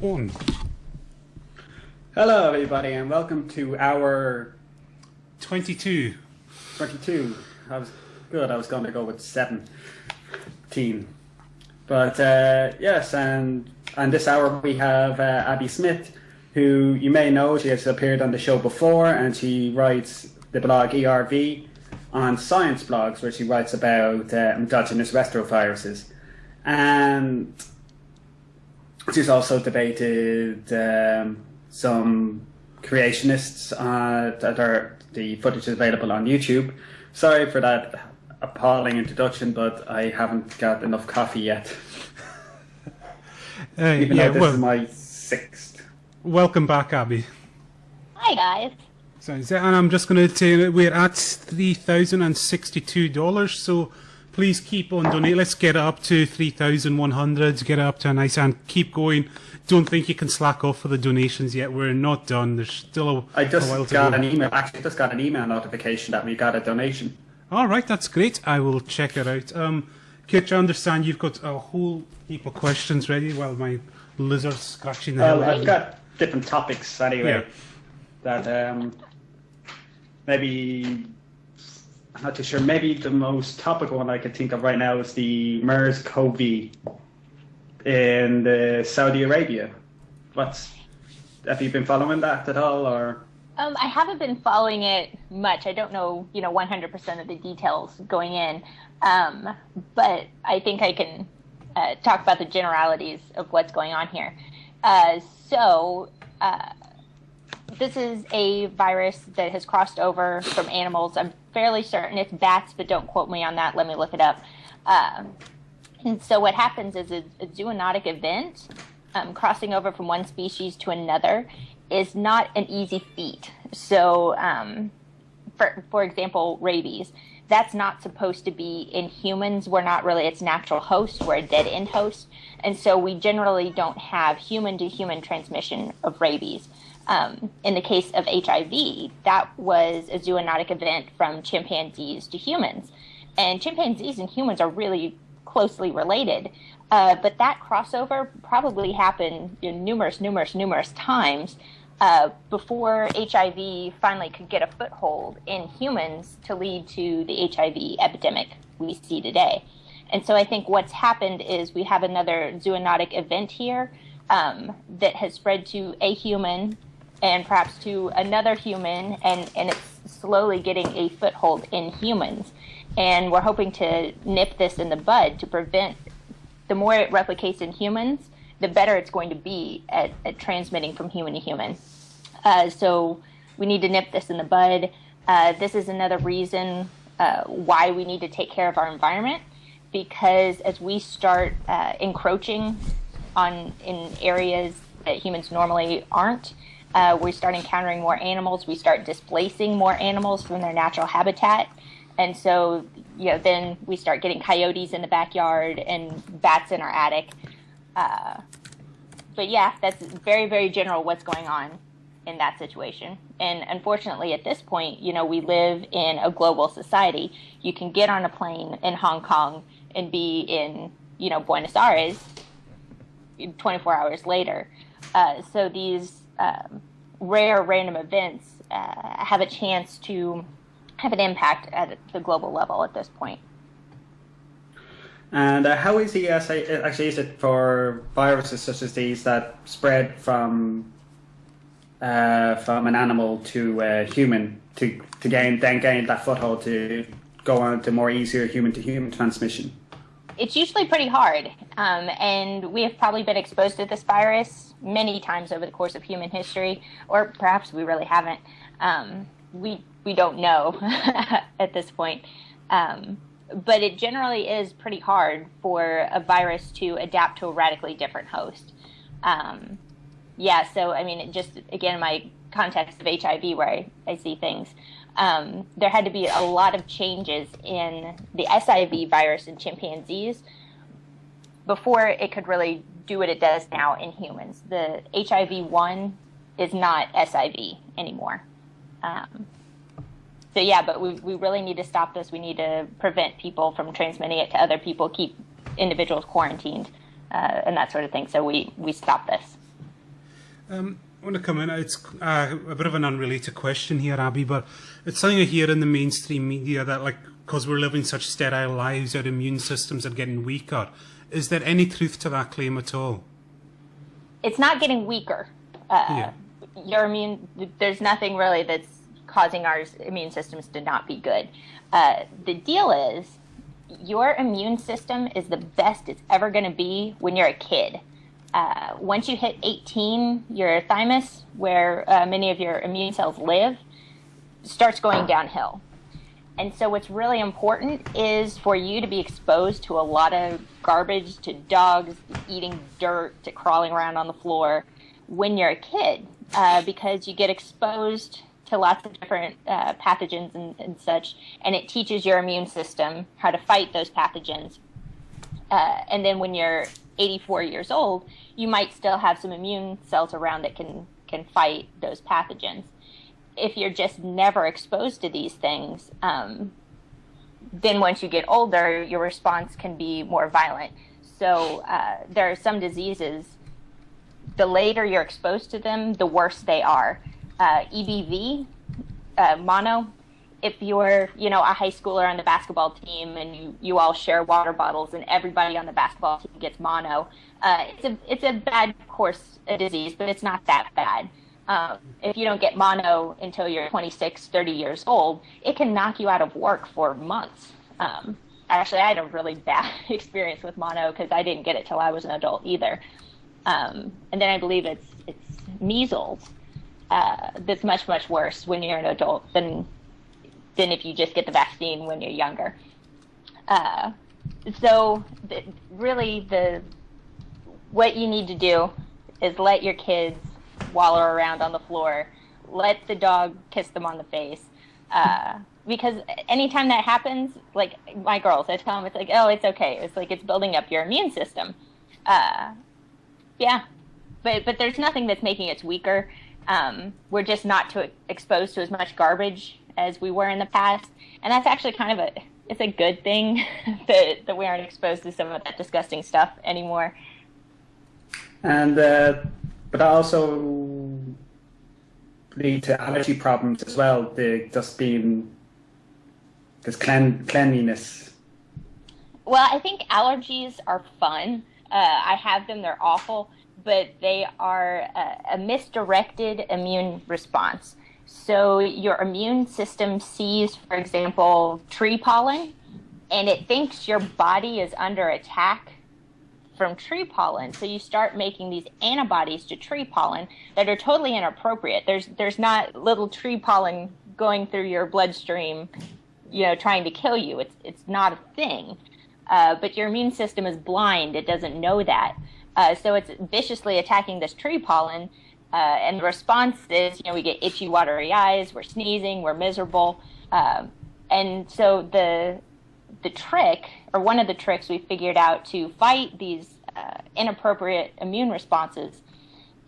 on. Hello, everybody, and welcome to our 22. 22. I was going to go with 17. But yes, and this hour we have Abby Smith, who you may know. She has appeared on the show before, and she writes the blog ERV on science blogs, where she writes about endogenous retroviruses. And she's also debated some creationists that are the footage is available on YouTube. Sorry for that appalling introduction, but I haven't got enough coffee yet. Even though this is my sixth. Welcome back, Abby. Hi, guys. So, and I'm just going to tell you, we're at $3,062, so please keep on donating. Let's get it up to 3,100, get it up to a nice, and keep going. Don't think you can slack off for the donations yet. We're not done. There's still a while to go. I just got an email notification that we got a donation. All right, that's great. I will check it out. Kitch, I understand you've got a whole heap of questions ready while my lizard's scratching the hell out of me. I've got different topics anyway. Yeah. That maybe, I'm not too sure, maybe the most topical one I could think of right now is the MERS-CoV in Saudi Arabia. Have you been following that at all, or? I haven't been following it much. I don't know, 100% of the details going in, but I think I can talk about the generalities of what's going on here. This is a virus that has crossed over from animals. I'm fairly certain it's bats, but don't quote me on that. Let me look it up. And so what happens is a zoonotic event, crossing over from one species to another, is not an easy feat. So, for example, rabies, that's not supposed to be in humans. We're not really its natural host. We're a dead-end host. And so we generally don't have human-to-human transmission of rabies. In the case of HIV, that was a zoonotic event from chimpanzees to humans. And chimpanzees and humans are really closely related. But that crossover probably happened numerous times before HIV finally could get a foothold in humans to lead to the HIV epidemic we see today. And so I think what's happened is we have another zoonotic event here that has spread to a human and perhaps to another human, and it's slowly getting a foothold in humans. And we're hoping to nip this in the bud to prevent, the more it replicates in humans, the better it's going to be at transmitting from human to human. So we need to nip this in the bud. This is another reason why we need to take care of our environment, because as we start encroaching in areas that humans normally aren't, we start encountering more animals. We start displacing more animals from their natural habitat. And so, then we start getting coyotes in the backyard and bats in our attic. But yeah, that's very, very general what's going on in that situation. And unfortunately, at this point, we live in a global society. You can get on a plane in Hong Kong and be in, Buenos Aires 24 hours later. So these rare random events have a chance to have an impact at the global level at this point. And how easy actually is it for viruses such as these that spread from an animal to a human to gain that foothold to go on to more easier human-to-human transmission? It's usually pretty hard, and we have probably been exposed to this virus many times over the course of human history, or perhaps we really haven't. We don't know at this point. But it generally is pretty hard for a virus to adapt to a radically different host. So, just, again, my context of HIV where I see things, there had to be a lot of changes in the SIV virus in chimpanzees before it could really do what it does now in humans. The HIV-1 is not SIV anymore. But we really need to stop this. We need to prevent people from transmitting it to other people, keep individuals quarantined, and that sort of thing. So we stop this. I want to come in. It's a bit of an unrelated question here, Abby, but it's something I hear in the mainstream media that, like, because we're living such sterile lives, our immune systems are getting weaker. Is there any truth to that claim at all? It's not getting weaker. Your immune, there's nothing really that's causing our immune systems to not be good. The deal is, your immune system is the best it's ever going to be when you're a kid. Once you hit 18, your thymus, where many of your immune cells live, starts going downhill. And so what's really important is for you to be exposed to a lot of garbage, to dogs eating dirt, to crawling around on the floor when you're a kid, because you get exposed to lots of different pathogens and such, and it teaches your immune system how to fight those pathogens. And then when you're 84 years old, you might still have some immune cells around that can fight those pathogens. If you're just never exposed to these things, then once you get older, your response can be more violent. So there are some diseases, the later you're exposed to them, the worse they are. EBV, mono, if you're, a high schooler on the basketball team and you all share water bottles and everybody on the basketball team gets mono, it's a bad course of disease, but it's not that bad. If you don't get mono until you're 26, 30 years old, it can knock you out of work for months. Actually, I had a really bad experience with mono because I didn't get it till I was an adult either. And then I believe it's measles that's much, much worse when you're an adult than if you just get the vaccine when you're younger. What you need to do is let your kids wallow around on the floor, let the dog kiss them on the face, because anytime that happens, like my girls, I tell them, it's like, oh, it's okay, it's like it's building up your immune system. But there's nothing that's making it weaker. We're just not exposed to as much garbage as we were in the past, and that's actually kind of it's a good thing that we aren't exposed to some of that disgusting stuff anymore. And but also lead to allergy problems as well. This cleanliness. Well, I think allergies are fun. I have them; they're awful, but they are a misdirected immune response. So your immune system sees, for example, tree pollen, and it thinks your body is under attack from tree pollen. So you start making these antibodies to tree pollen that are totally inappropriate. There's not little tree pollen going through your bloodstream, trying to kill you. It's not a thing. But your immune system is blind. It doesn't know that. So it's viciously attacking this tree pollen. And the response is, we get itchy, watery eyes, we're sneezing, we're miserable. And so the trick, or one of the tricks we figured out to fight these inappropriate immune responses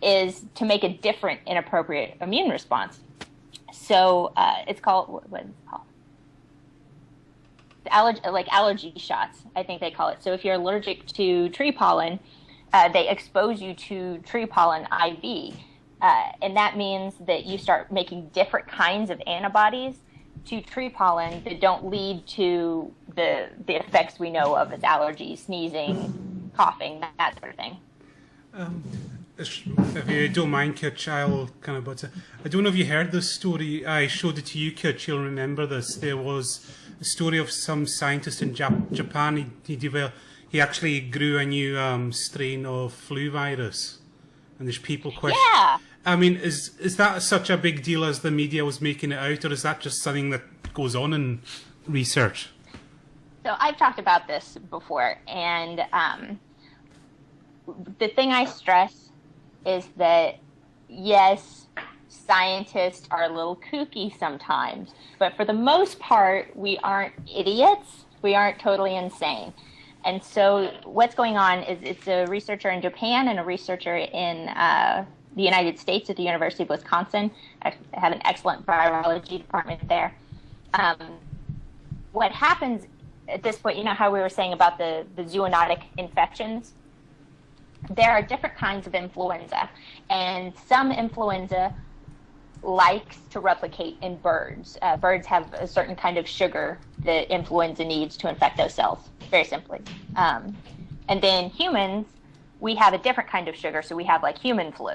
is to make a different inappropriate immune response. So it's called, what is it called? Allergy shots, I think they call it. So if you're allergic to tree pollen, they expose you to tree pollen IV. And that means that you start making different kinds of antibodies to tree pollen that don't lead to the effects we know of as allergies, sneezing, coughing, that sort of thing. If you don't mind, Kitch, I'll kind of butt. I don't know if you heard this story. I showed it to you, Kitch. You'll remember this. There was a story of some scientist in Japan. He actually grew a new strain of flu virus, and there's people questioning. Yeah. I mean, is that such a big deal as the media was making it out, or is that just something that goes on in research? So I've talked about this before, and the thing I stress is that, yes, scientists are a little kooky sometimes, but for the most part, we aren't idiots. We aren't totally insane. And so what's going on is it's a researcher in Japan and a researcher in the United States at the University of Wisconsin. I have an excellent virology department there. What happens at this point, how we were saying about the zoonotic infections? there are different kinds of influenza, and some influenza likes to replicate in birds. Birds have a certain kind of sugar that influenza needs to infect those cells, very simply. And then humans, we have a different kind of sugar, so we have like human flu.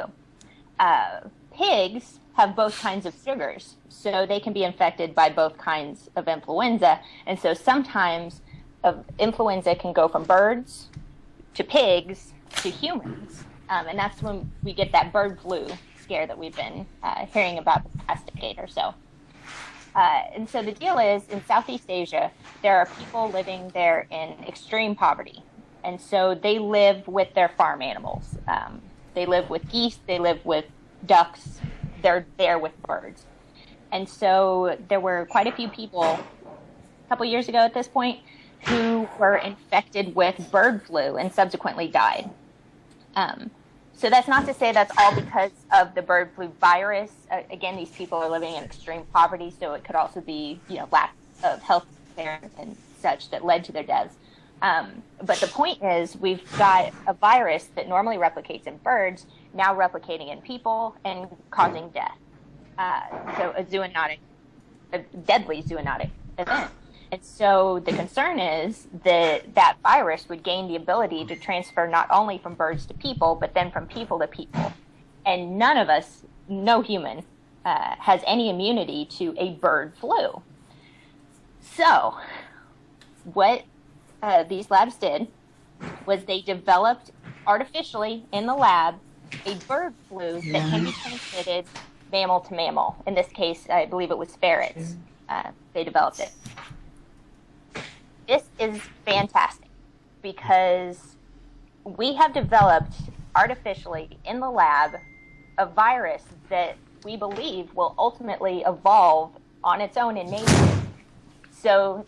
Pigs have both kinds of sugars, so they can be infected by both kinds of influenza. And so sometimes influenza can go from birds to pigs to humans. And that's when we get that bird flu scare that we've been hearing about the past decade or so. And so the deal is, in Southeast Asia, there are people living there in extreme poverty. And so they live with their farm animals. They live with geese, they live with ducks, they're there with birds. And so there were quite a few people, a couple years ago at this point, who were infected with bird flu and subsequently died. So that's not to say that's all because of the bird flu virus. Again, these people are living in extreme poverty, so it could also be, lack of health care and such that led to their deaths. But the point is, we've got a virus that normally replicates in birds, now replicating in people and causing death. So a deadly zoonotic event. And so the concern is that that virus would gain the ability to transfer not only from birds to people, but then from people to people. And none of us, no human, has any immunity to a bird flu. So what these labs did was they developed artificially in the lab a bird flu that can be transmitted mammal to mammal. In this case, I believe it was ferrets. They developed it. This is fantastic because we have developed artificially in the lab a virus that we believe will ultimately evolve on its own in nature. So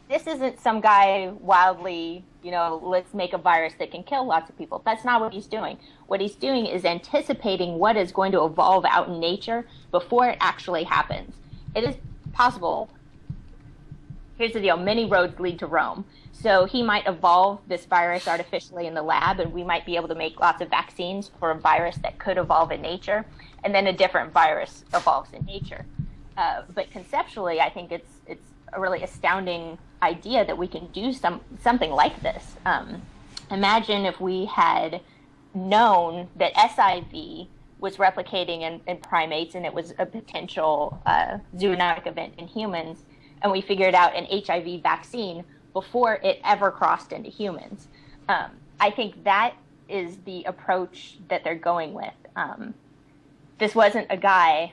this isn't some guy wildly, let's make a virus that can kill lots of people. That's not what he's doing. What he's doing is anticipating what is going to evolve out in nature before it actually happens. It is possible. Here's the deal. Many roads lead to Rome. So he might evolve this virus artificially in the lab, and we might be able to make lots of vaccines for a virus that could evolve in nature, and then a different virus evolves in nature. But conceptually, I think it's a really astounding idea that we can do something like this. Imagine if we had known that SIV was replicating in primates and it was a potential zoonotic event in humans, and we figured out an HIV vaccine before it ever crossed into humans. I think that is the approach that they're going with. This wasn't a guy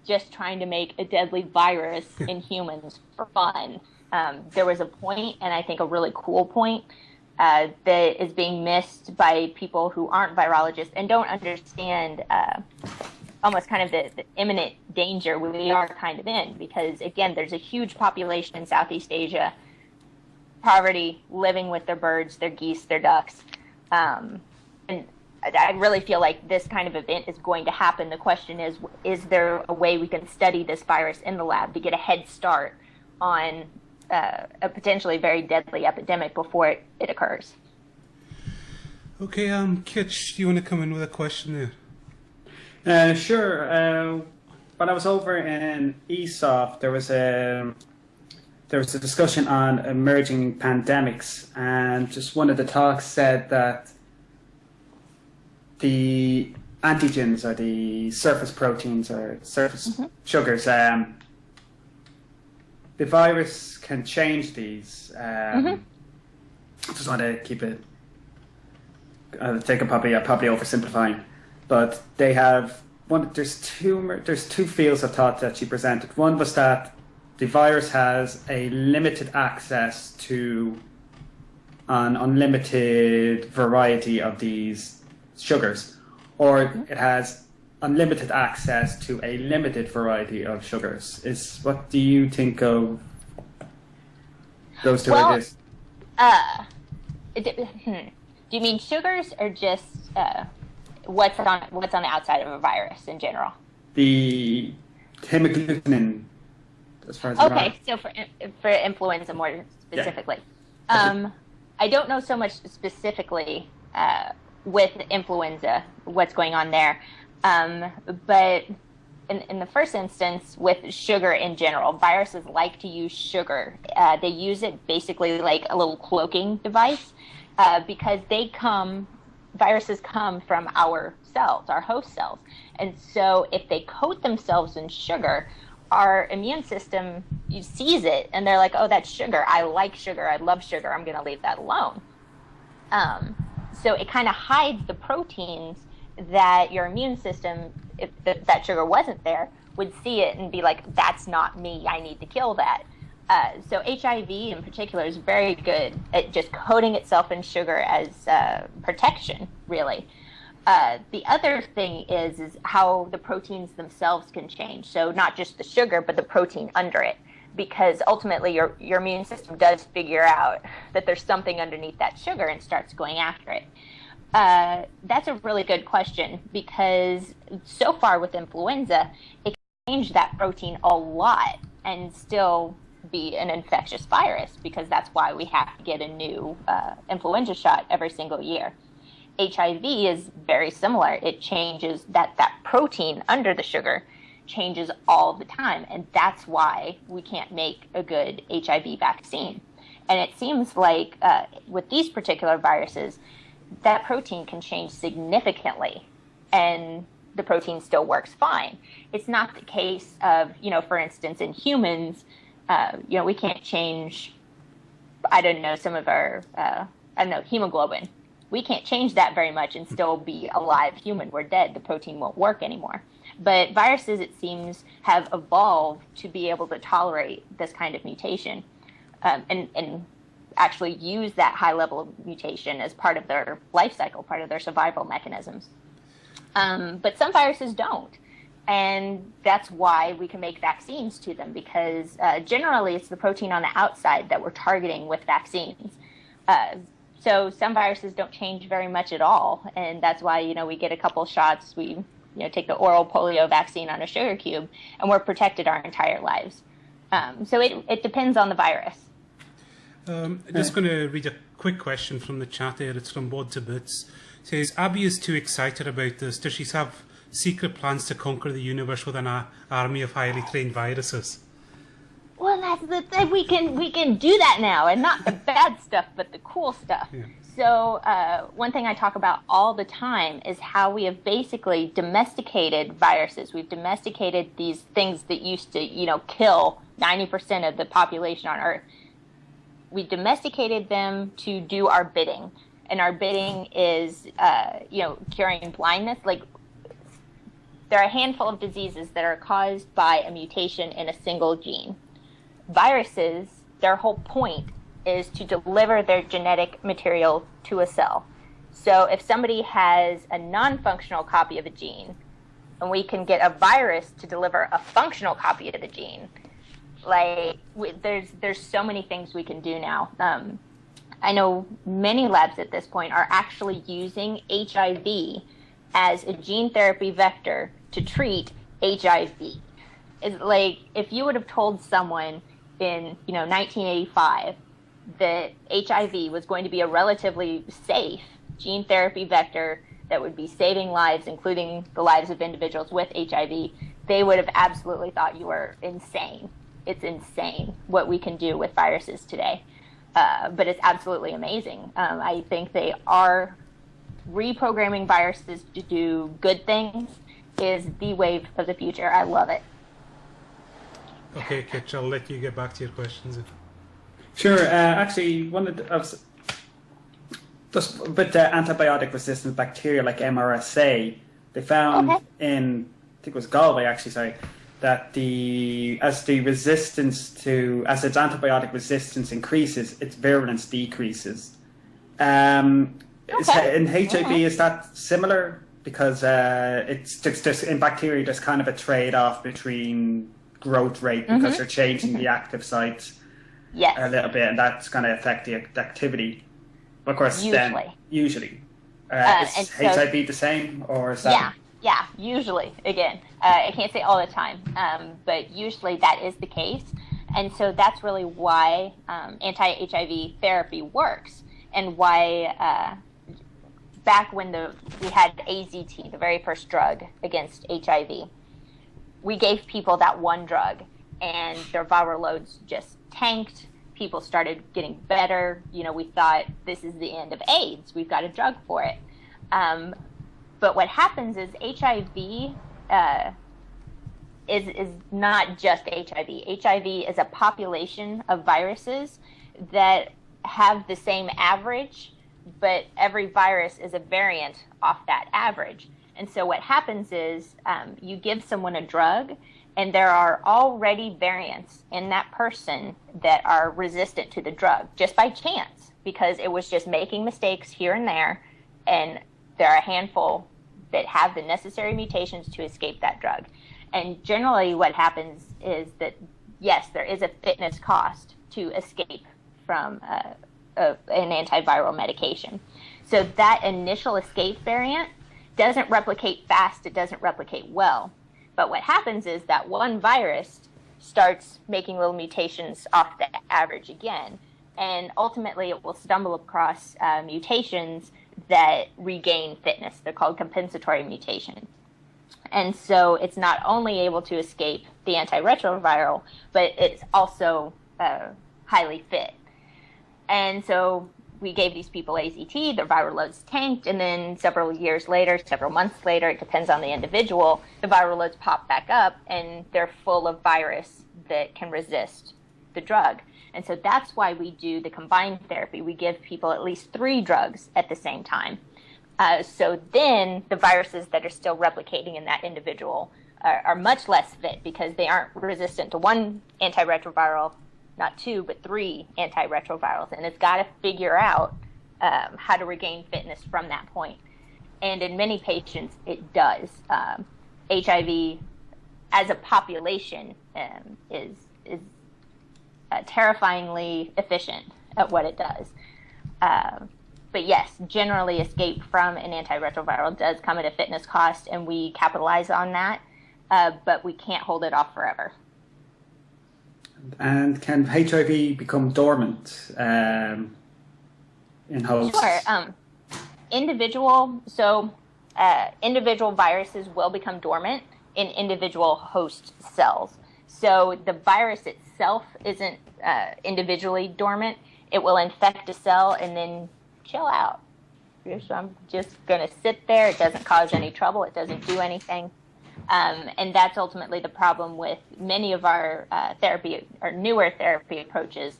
just trying to make a deadly virus in humans for fun. There was a point, and I think a really cool point, that is being missed by people who aren't virologists and don't understand almost kind of the imminent danger we are kind of in. Because, again, there's a huge population in Southeast Asia, poverty, living with their birds, their geese, their ducks. And I really feel like this kind of event is going to happen. The question is there a way we can study this virus in the lab to get a head start on a potentially very deadly epidemic before it occurs? Okay, Kitch, do you want to come in with a question there? Sure. When I was over in ESOF, there was a discussion on emerging pandemics, and just one of the talks said that the antigens, or the surface proteins, or surface sugars, the virus can change these. Just want to keep it. I think I'm probably oversimplifying, but they have one. There's two fields of thought that she presented. One was that the virus has a limited access to an unlimited variety of these sugars, or it has unlimited access to a limited variety of sugars. What do you think of those two ideas? Do you mean sugars, or just what's on the outside of a virus in general? The hemagglutinin, as far as okay, so for influenza more specifically, yeah. I don't know so much specifically with influenza, what's going on there. But in the first instance, with sugar in general, viruses like to use sugar. They use it basically like a little cloaking device because viruses come from our cells, our host cells. And so if they coat themselves in sugar, our immune system sees it and they're like, oh, that's sugar. I like sugar. I love sugar. I'm going to leave that alone. So it kind of hides the proteins that your immune system, if that sugar wasn't there, would see it and be like, that's not me. I need to kill that. So HIV in particular is very good at just coating itself in sugar as protection, really. The other thing is how the proteins themselves can change. So not just the sugar, but the protein under it. Because ultimately your immune system does figure out that there's something underneath that sugar and starts going after it. That's a really good question because so far with influenza, it can change that protein a lot and still be an infectious virus because that's why we have to get a new influenza shot every single year. HIV is very similar. It changes that protein under the sugar changes all the time, and that's why we can't make a good HIV vaccine. And it seems like with these particular viruses, that protein can change significantly, and the protein still works fine. It's not the case of, for instance, in humans, we can't change, some of our, hemoglobin. We can't change that very much and still be a live human. We're dead. The protein won't work anymore. But viruses, it seems, have evolved to be able to tolerate this kind of mutation and actually use that high level of mutation as part of their life cycle, part of their survival mechanisms. But some viruses don't. And that's why we can make vaccines to them, because generally it's the protein on the outside that we're targeting with vaccines. So some viruses don't change very much at all, and that's why, we get a couple shots, we take the oral polio vaccine on a sugar cube, and we're protected our entire lives. So it depends on the virus. I'm just going to read a quick question from the chat here. It's from Bod to Bits. It says, Abby is too excited about this. Does she have secret plans to conquer the universe with an army of highly trained viruses? Well, that's the thing. We can do that now, and not the bad stuff, but the cool stuff. Yeah. So one thing I talk about all the time is how we have basically domesticated viruses. We've domesticated these things that used to, kill 90% of the population on Earth. We domesticated them to do our bidding, and our bidding is, curing blindness. Like, there are a handful of diseases that are caused by a mutation in a single gene. Viruses, their whole point is to deliver their genetic material to a cell. So if somebody has a non-functional copy of a gene, and we can get a virus to deliver a functional copy of the gene, there's so many things we can do now. I know many labs at this point are actually using HIV as a gene therapy vector to treat HIV. It's like if you would have told someone in 1985 that HIV was going to be a relatively safe gene therapy vector that would be saving lives, including the lives of individuals with HIV, they would have absolutely thought you were insane. It's insane what we can do with viruses today. But it's absolutely amazing. I think they are reprogramming viruses to do good things is the wave of the future. I love it. Okay, Kitch, I'll let you get back to your questions. Sure. Actually, just with antibiotic-resistant bacteria like MRSA, they found in, I think it was Galway actually, sorry, that as its antibiotic resistance increases, its virulence decreases. In HIV, is that similar? Because it's just in bacteria, there's kind of a trade-off between growth rate because they're changing the active sites a little bit, and that's going to affect the activity. Of course, usually. Is HIV the same, or is that? Yeah, usually. Again, I can't say all the time, but usually that is the case. And so that's really why anti-HIV therapy works, and why back when we had AZT, the very first drug against HIV. We gave people that one drug, and their viral loads just tanked. People started getting better. We thought, this is the end of AIDS. We've got a drug for it. But what happens is HIV is not just HIV. HIV is a population of viruses that have the same average, but every virus is a variant off that average. And so what happens is you give someone a drug, and there are already variants in that person that are resistant to the drug, just by chance, because it was just making mistakes here and there, and there are a handful that have the necessary mutations to escape that drug. And generally what happens is that, yes, there is a fitness cost to escape from an antiviral medication. So that initial escape variant doesn't replicate fast, it doesn't replicate well. But what happens is that one virus starts making little mutations off the average again, and ultimately it will stumble across mutations that regain fitness. They're called compensatory mutations. And so it's not only able to escape the antiretroviral, but it's also highly fit. And so we gave these people AZT, their viral loads tanked, and then several years later, several months later, it depends on the individual, the viral loads pop back up, and they're full of virus that can resist the drug. And so that's why we do the combined therapy. We give people at least 3 drugs at the same time. So then the viruses that are still replicating in that individual are much less fit, because they aren't resistant to one antiretroviral, not 2, but 3 antiretrovirals. And it's got to figure out how to regain fitness from that point. And in many patients, it does. HIV as a population is terrifyingly efficient at what it does. But yes, generally escape from an antiretroviral does come at a fitness cost, and we capitalize on that, but we can't hold it off forever. And can HIV become dormant in hosts? Sure. Individual viruses will become dormant in individual host cells. So the virus itself isn't individually dormant. It will infect a cell and then chill out. So I'm just going to sit there. It doesn't cause any trouble. It doesn't do anything. And that's ultimately the problem with many of our therapy or newer therapy approaches,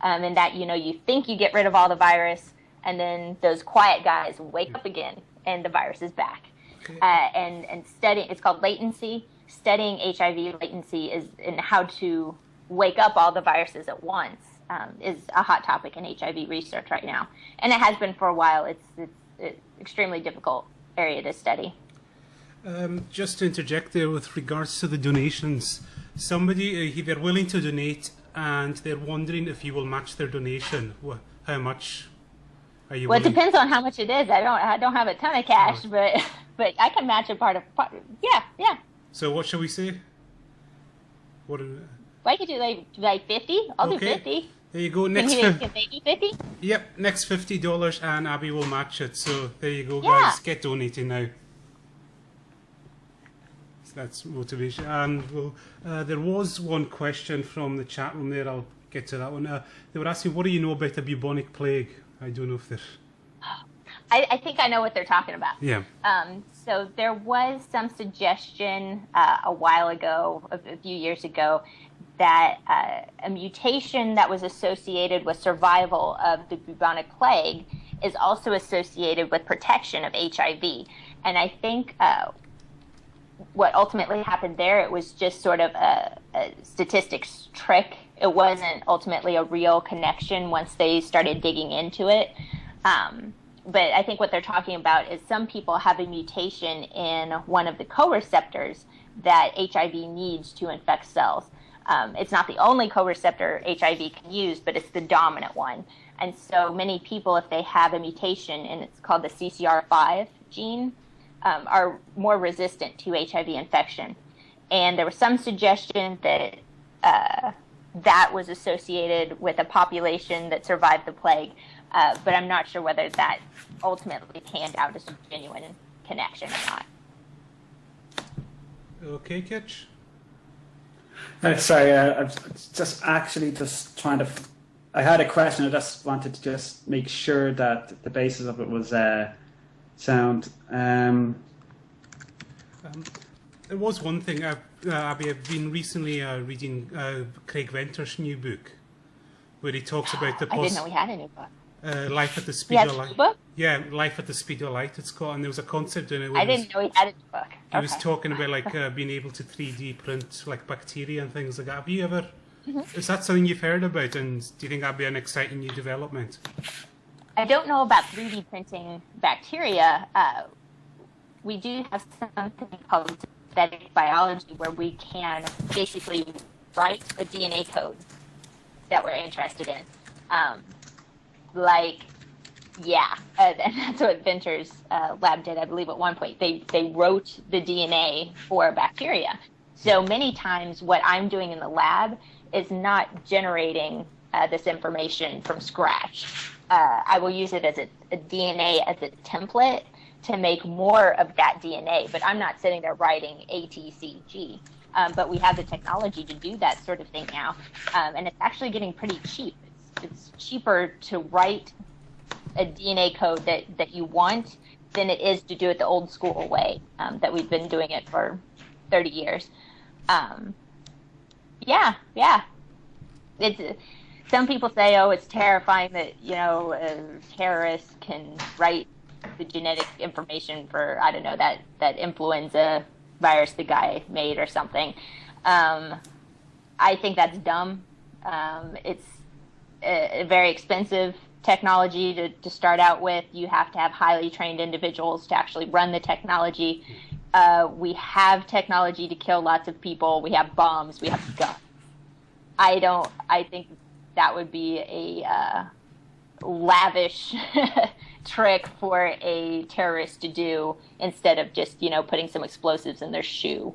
in that, you think you get rid of all the virus, and then those quiet guys wake up again and the virus is back. Okay. And studying, it's called latency. Studying HIV latency is in how to wake up all the viruses at once is a hot topic in HIV research right now. And it has been for a while. It's extremely difficult area to study. Just to interject there with regards to the donations, somebody, they're willing to donate and they're wondering if you will match their donation. How much are you willing? Well, it depends on how much it is. I don't have a ton of cash, but I can match a part. Yeah. So what shall we say? Well, I could do like 50. I'll do 50. There you go. Can they do 50? Yep, next $50 and Abby will match it. So there you go, guys. Get donating now. That's motivation. And there was one question from the chat room there. I'll get to that one. They were asking, what do you know about the bubonic plague? I don't know if there's... I think I know what they're talking about. Yeah. So there was some suggestion a while ago, a few years ago, that a mutation that was associated with survival of the bubonic plague is also associated with protection of HIV. And I think... what ultimately happened there, it was just sort of a statistics trick. It wasn't ultimately a real connection once they started digging into it. But I think what they're talking about is some people have a mutation in one of the co-receptors that HIV needs to infect cells. It's not the only co-receptor HIV can use, but it's the dominant one. And so many people, if they have a mutation, and it's called the CCR5 gene, are more resistant to HIV infection. And there was some suggestion that that was associated with a population that survived the plague. but I'm not sure whether that ultimately panned out as a genuine connection or not. Okay, Kitch? Sorry, I was just trying to. I had a question. I just wanted to just make sure that the basis of it was sound. There was one thing, Abby, I've been recently reading Craig Venter's new book, where he talks about the I didn't know we had a new book. Life at the Speed of Light. Book? Yeah, Life at the Speed of Light, it's called, and there was a concept in it. I didn't know he had a new book. He was talking about being able to 3D print like bacteria and things like that. Have you ever? Is that something you've heard about, and do you think that'd be an exciting new development? I don't know about 3D printing bacteria. We do have something called synthetic biology, where we can basically write a DNA code that we're interested in. And that's what Venter's lab did, I believe, at one point. They wrote the DNA for bacteria. So many times what I'm doing in the lab is not generating this information from scratch. I will use it as a DNA as a template to make more of that DNA, but I'm not sitting there writing ATCG. But we have the technology to do that sort of thing now, and it's actually getting pretty cheap. It's cheaper to write a DNA code that you want than it is to do it the old school way that we've been doing it for 30 years. It's some people say, oh, it's terrifying that a terrorist can write the genetic information for, I don't know, that influenza virus the guy made or something. I think that's dumb. It's a very expensive technology to start out with. You have to have highly trained individuals to actually run the technology. We have technology to kill lots of people. We have bombs. We have guns. I think that would be a lavish trick for a terrorist to do instead of just, putting some explosives in their shoe.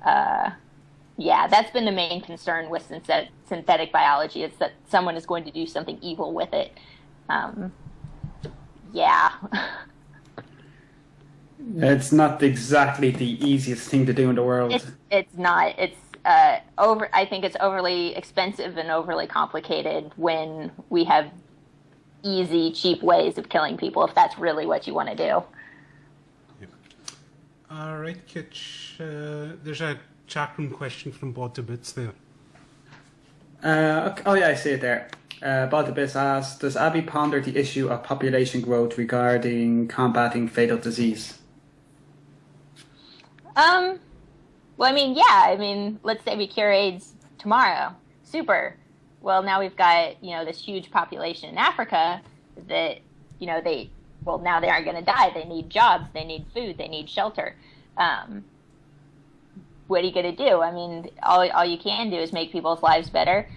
That's been the main concern with synthetic biology, is that someone is going to do something evil with it. It's not exactly the easiest thing to do in the world. It's not. It's I think it's overly expensive and overly complicated when we have easy, cheap ways of killing people, if that's really what you want to do. Yep. All right, Kitch. There's a chat room question from Bod to Bits there. I see it there. Bod to Bits asks, does Abby ponder the issue of population growth regarding combating fatal disease? Let's say we cure AIDS tomorrow. Super. Well, now we've got, this huge population in Africa that, now they aren't going to die. They need jobs. They need food. They need shelter. What are you going to do? All you can do is make people's lives better.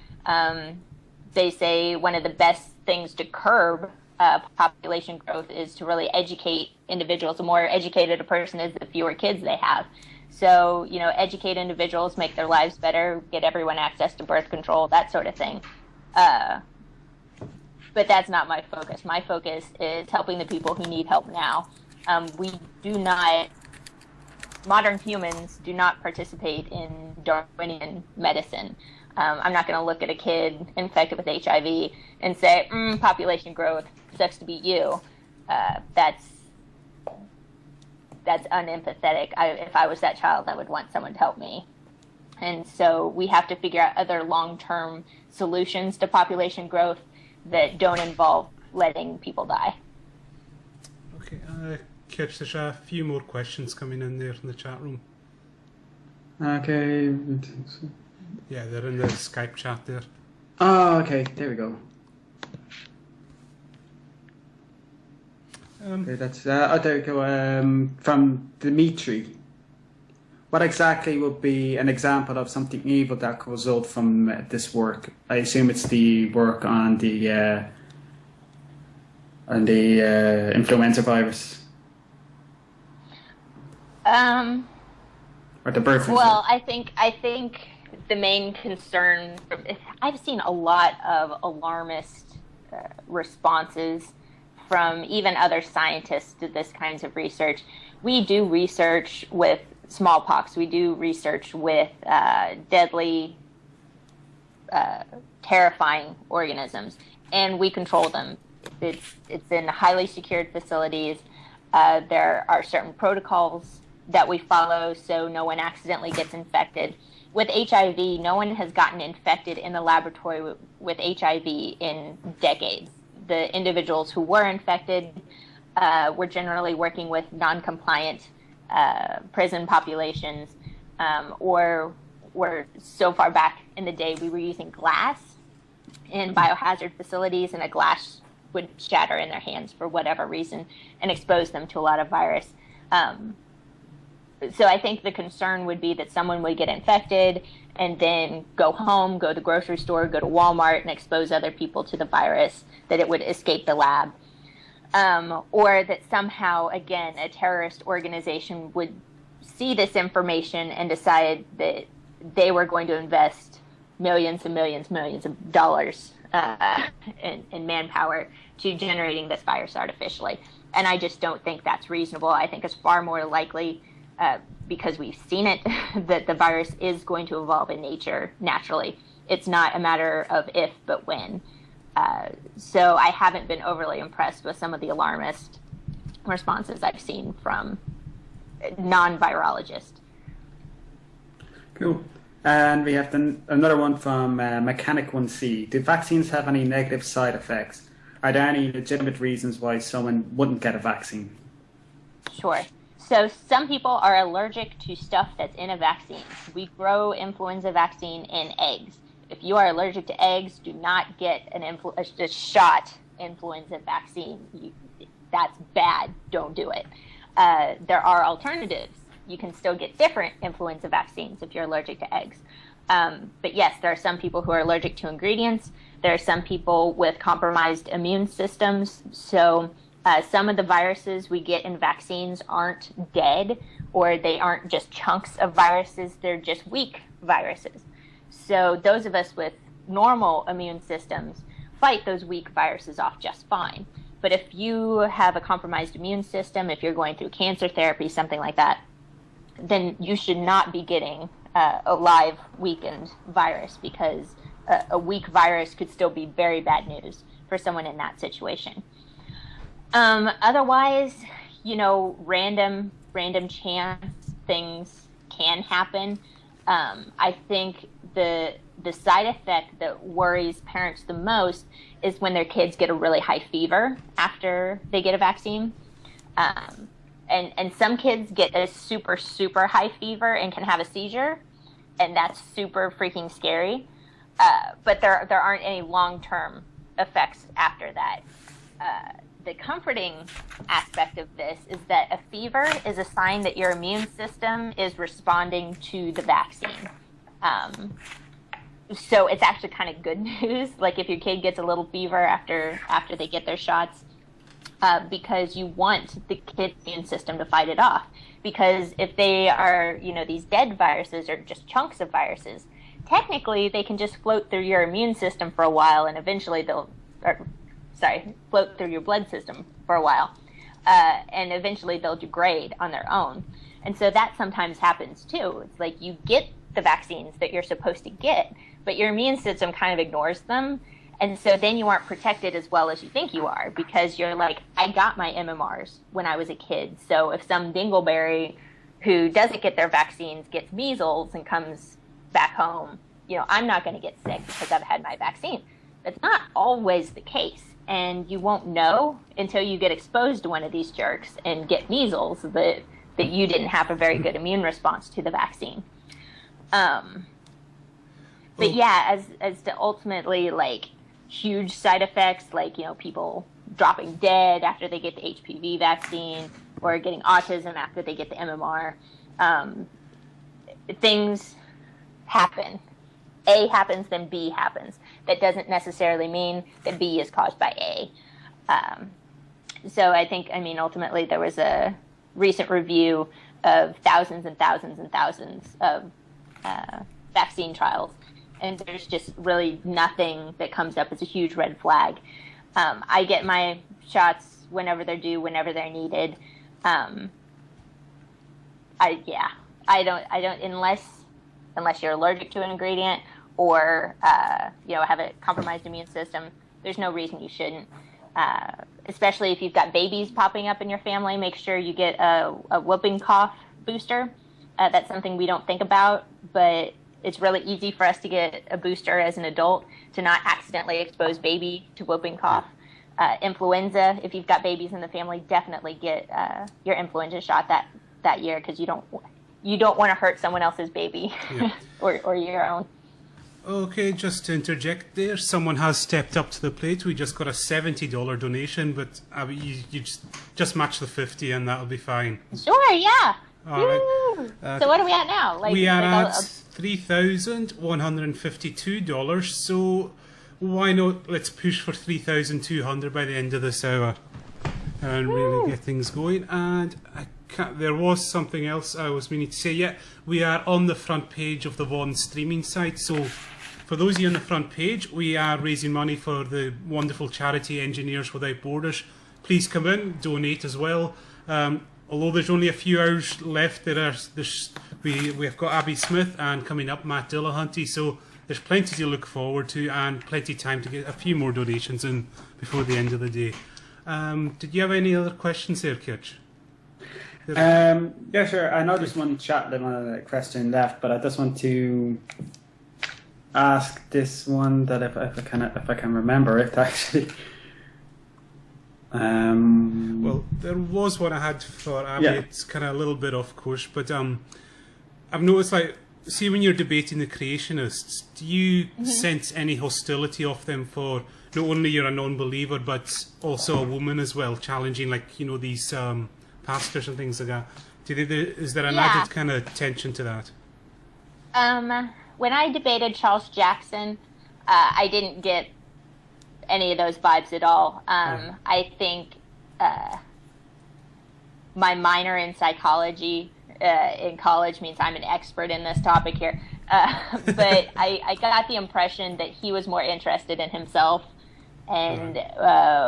They say one of the best things to curb population growth is to really educate individuals. The more educated a person is, the fewer kids they have. So, educate individuals, make their lives better, get everyone access to birth control, that sort of thing. But that's not my focus. My focus is helping the people who need help now. Modern humans do not participate in Darwinian medicine. I'm not going to look at a kid infected with HIV and say, population growth, sucks to be you. That's unempathetic. If I was that child, I would want someone to help me. And so we have to figure out other long-term solutions to population growth that don't involve letting people die. Okay, Kitch, there's a few more questions coming in there in the chat room. Okay. Yeah, they're in the Skype chat there. Oh, okay. There we go. Okay, that's there we go. From Dimitri. What exactly would be an example of something evil that could result from this work? I assume it's the work on the influenza virus. Or the bird flu. Well, I think the main concern, I've seen a lot of alarmist responses from even other scientists to this kinds of research. We do research with smallpox. We do research with deadly, terrifying organisms, and we control them. It's in highly secured facilities. There are certain protocols that we follow so no one accidentally gets infected. With HIV, no one has gotten infected in the laboratory with HIV in decades. The individuals who were infected were generally working with non-compliant prison populations, or were so far back in the day we were using glass in biohazard facilities, and a glass would shatter in their hands for whatever reason and expose them to a lot of virus. So I think the concern would be that someone would get infected and then go home, go to the grocery store, go to Walmart, and expose other people to the virus, that it would escape the lab. Or that somehow, again, a terrorist organization would see this information and decide that they were going to invest millions and millions of dollars in manpower to generating this virus artificially. And I just don't think that's reasonable. I think it's far more likely, because we've seen it, that the virus is going to evolve in nature naturally. It's not a matter of if, but when. So I haven't been overly impressed with some of the alarmist responses I've seen from non-virologists. Cool. And we have another one from Mechanic 1C. Do vaccines have any negative side effects? Are there any legitimate reasons why someone wouldn't get a vaccine? Sure. So some people are allergic to stuff that's in a vaccine. We grow influenza vaccine in eggs. If you are allergic to eggs, do not get a shot influenza vaccine. That's bad. Don't do it. There are alternatives. You can still get different influenza vaccines if you're allergic to eggs. But yes, there are some people who are allergic to ingredients. There are some people with compromised immune systems. So some of the viruses we get in vaccines aren't dead, or they aren't just chunks of viruses. They're just weak viruses. So those of us with normal immune systems fight those weak viruses off just fine. But if you have a compromised immune system, if you're going through cancer therapy, something like that, then you should not be getting a live weakened virus, because a weak virus could still be very bad news for someone in that situation. Otherwise, random chance things can happen. I think the side effect that worries parents the most is when their kids get a really high fever after they get a vaccine. And some kids get a super, super high fever and can have a seizure, and that's super freaking scary. But there aren't any long-term effects after that. The comforting aspect of this is that a fever is a sign that your immune system is responding to the vaccine. So it's actually kind of good news, like if your kid gets a little fever after they get their shots, because you want the kid's immune system to fight it off. Because if they are, these dead viruses or just chunks of viruses, technically they can just float through your immune system for a while, and eventually float through your blood system for a while, and eventually they'll degrade on their own. And so that sometimes happens too. It's like you get the vaccines that you're supposed to get, but your immune system kind of ignores them. And so then you aren't protected as well as you think you are, because you're like, I got my MMRs when I was a kid. So if some dingleberry who doesn't get their vaccines gets measles and comes back home, I'm not going to get sick because I've had my vaccine. That's not always the case. And you won't know until you get exposed to one of these jerks and get measles that you didn't have a very good immune response to the vaccine. But yeah, as to ultimately huge side effects, people dropping dead after they get the HPV vaccine, or getting autism after they get the MMR, things happen. A happens, then B happens. That doesn't necessarily mean that B is caused by A. So I think, ultimately there was a recent review of thousands and thousands and thousands of vaccine trials, and there's just really nothing that comes up as a huge red flag. I get my shots whenever they're due, whenever they're needed. I don't unless you're allergic to an ingredient or have a compromised immune system. There's no reason you shouldn't. Especially if you've got babies popping up in your family, make sure you get a whooping cough booster. That's something we don't think about, but it's really easy for us to get a booster as an adult to not accidentally expose baby to whooping cough. Influenza, if you've got babies in the family, definitely get your influenza shot that year, because you don't want to hurt someone else's baby or your own. Okay, just to interject there, someone has stepped up to the plate. We just got a $70 donation, but you just match the 50 and that'll be fine. Sure, yeah. All right. So what are we at now? We are at $3,152, so why not, let's push for 3,200 by the end of this hour and really get things going. And there was something else I was meaning to say. Yeah, we are on the front page of the Vaughan streaming site, so for those of you on the front page, we are raising money for the wonderful charity Engineers Without Borders. Please come in, donate as well. Although there's only a few hours left, we've got Abby Smith and coming up Matt Dillahunty, so there's plenty to look forward to and plenty of time to get a few more donations in before the end of the day. Did you have any other questions there, Kitch? Yeah, sure. I know there's one little question left, but I just want to ask this one that if I can remember it actually. Well, there was one I had for Abby. Yeah. It's kind of a little bit off course, but I've noticed, like, see, when you're debating the creationists, do you sense any hostility of them for not only you're a non-believer but also a woman as well, challenging, like, these pastors and things like that? Is there an added kind of tension to that? When I debated Charles Jackson, I didn't get any of those vibes at all. I think my minor in psychology in college means I'm an expert in this topic here. But I got the impression that he was more interested in himself and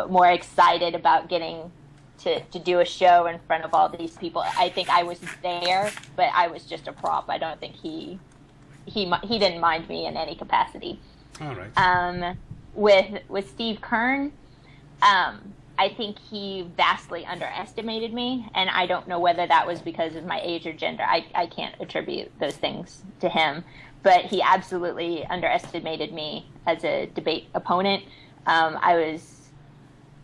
more excited about getting to do a show in front of all these people. I think I was there, but I was just a prop. I don't think he didn't mind me in any capacity. All right. With Steve Kern, I think he vastly underestimated me, and I don't know whether that was because of my age or gender. I can't attribute those things to him, but he absolutely underestimated me as a debate opponent. I was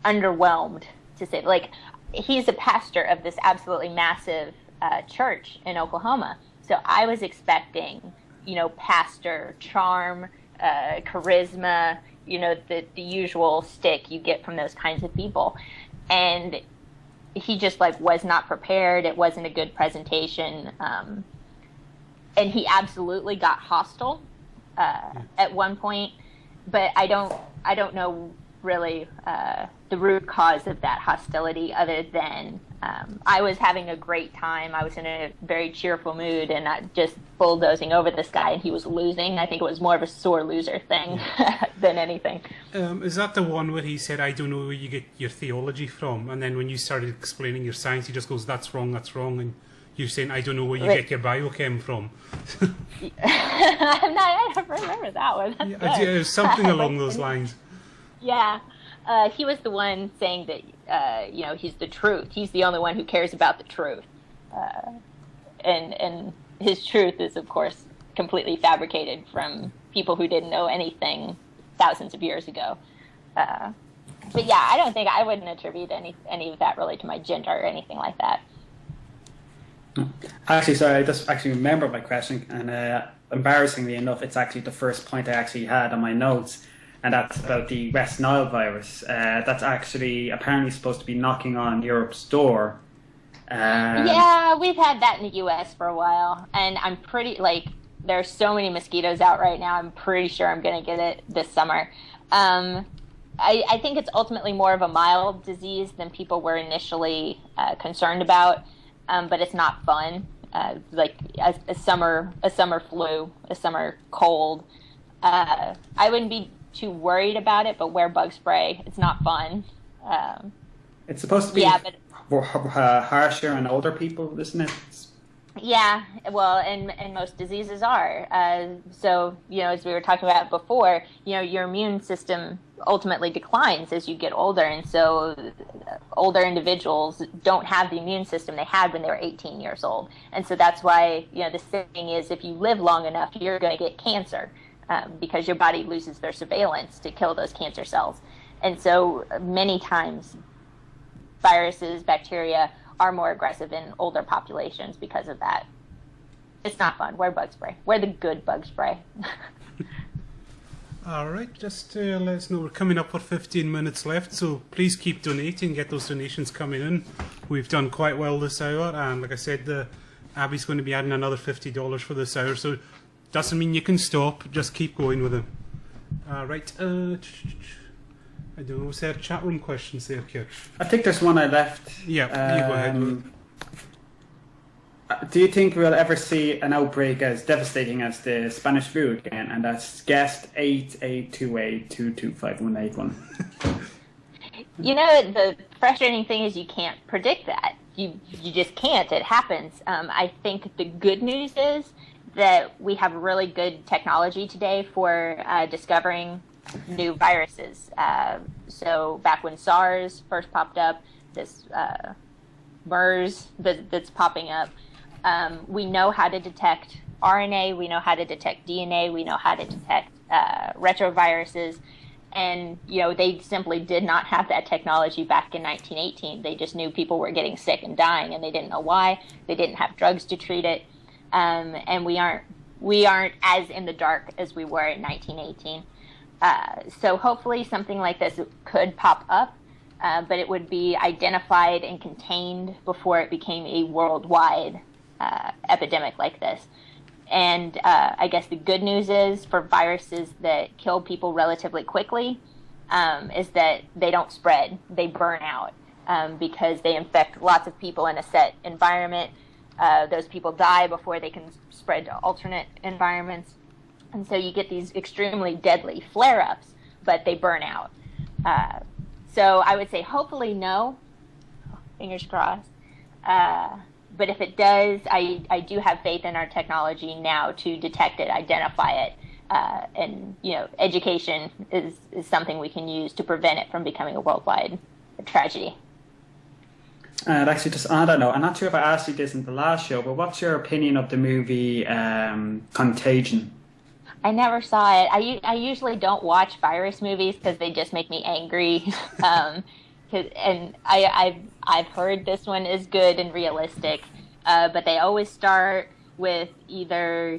underwhelmed, to say, like, he's a pastor of this absolutely massive church in Oklahoma, so I was expecting, pastor charm, charisma, the usual stick you get from those kinds of people. And he just, was not prepared. It wasn't a good presentation. And he absolutely got hostile at one point, but I don't know really the root cause of that hostility, other than I was having a great time. I was in a very cheerful mood and not just bulldozing over this guy, and he was losing. I think it was more of a sore loser thing than anything. Is that the one where he said, "I don't know where you get your theology from," and then when you started explaining your science, he just goes, that's wrong, and you're saying, "I don't know where you get your biochem from"? I don't remember that one. It was something along those lines. Yeah. He was the one saying that, he's the truth. He's the only one who cares about the truth. And his truth is, of course, completely fabricated from people who didn't know anything thousands of years ago. But yeah, I wouldn't attribute any of that really to my gender or anything like that. Actually, sorry, I just actually remembered my question, and embarrassingly enough, it's actually the first point I actually had on my notes. And that's about the West Nile virus. That's actually apparently supposed to be knocking on Europe's door. Yeah, we've had that in the U.S. for a while. And I'm pretty, there are so many mosquitoes out right now, I'm pretty sure I'm going to get it this summer. I think it's ultimately more of a mild disease than people were initially concerned about. But it's not fun. Like a summer flu, a summer cold. I wouldn't be too worried about it, but wear bug spray. It's not fun. It's supposed to be harsher on older people, isn't it? Yeah, well, and most diseases are. So, as we were talking about before, your immune system ultimately declines as you get older. And so older individuals don't have the immune system they had when they were 18 years old. And so that's why, the saying is if you live long enough, you're going to get cancer because your body loses their surveillance to kill those cancer cells. And so many times viruses, bacteria are more aggressive in older populations because of that. It's not fun. Wear bug spray. Wear the good bug spray. All right, just to let us know, we're coming up for 15 minutes left, so please keep donating, get those donations coming in. We've done quite well this hour, and like I said, Abby's going to be adding another $50 for this hour, so doesn't mean you can stop, just keep going with it. All right, I don't know, was there chat room questions there, Kirk? I think there's one I left. Yeah, you go ahead. Do you think we'll ever see an outbreak as devastating as the Spanish flu again? And that's guest 8828225181. The frustrating thing is you can't predict that. You just can't. It happens. I think the good news is that we have really good technology today for discovering new viruses. So back when SARS first popped up, this MERS that's popping up, we know how to detect RNA, we know how to detect DNA, we know how to detect retroviruses, and they simply did not have that technology back in 1918. They just knew people were getting sick and dying, and they didn't know why. They didn't have drugs to treat it, and we aren't as in the dark as we were in 1918. So hopefully something like this could pop up, but it would be identified and contained before it became a worldwide epidemic like this. And I guess the good news is for viruses that kill people relatively quickly is that they don't spread. They burn out because they infect lots of people in a set environment. Those people die before they can spread to alternate environments. And so you get these extremely deadly flare-ups, but they burn out. So I would say hopefully no, fingers crossed. But if it does, I do have faith in our technology now to detect it, identify it, and education is something we can use to prevent it from becoming a worldwide tragedy. And actually, just on that note, I'm not sure if I asked you this in the last show, but what's your opinion of the movie Contagion? I never saw it. I usually don't watch virus movies because they just make me angry. And I've heard this one is good and realistic, but they always start with either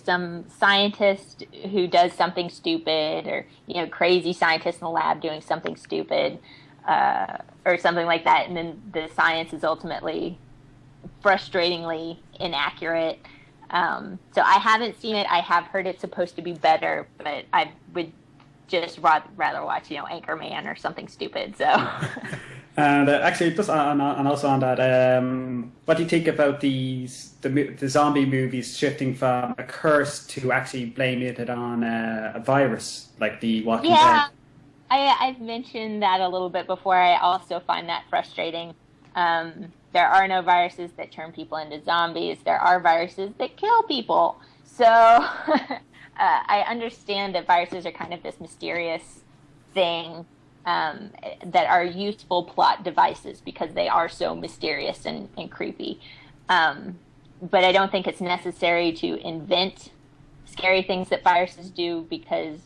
some scientist who does something stupid, or crazy scientist in the lab doing something stupid, or something like that, and then the science is ultimately frustratingly inaccurate. So I haven't seen it. I have heard it's supposed to be better, but I would just rather watch, Anchorman or something stupid. So, and actually, just and also on that, what do you think about the zombie movies shifting from a curse to actually blaming it on a virus, like the Walking Dead? I've mentioned that a little bit before. I also find that frustrating. There are no viruses that turn people into zombies. There are viruses that kill people. So I understand that viruses are kind of this mysterious thing that are useful plot devices because they are so mysterious and creepy. But I don't think it's necessary to invent scary things that viruses do, because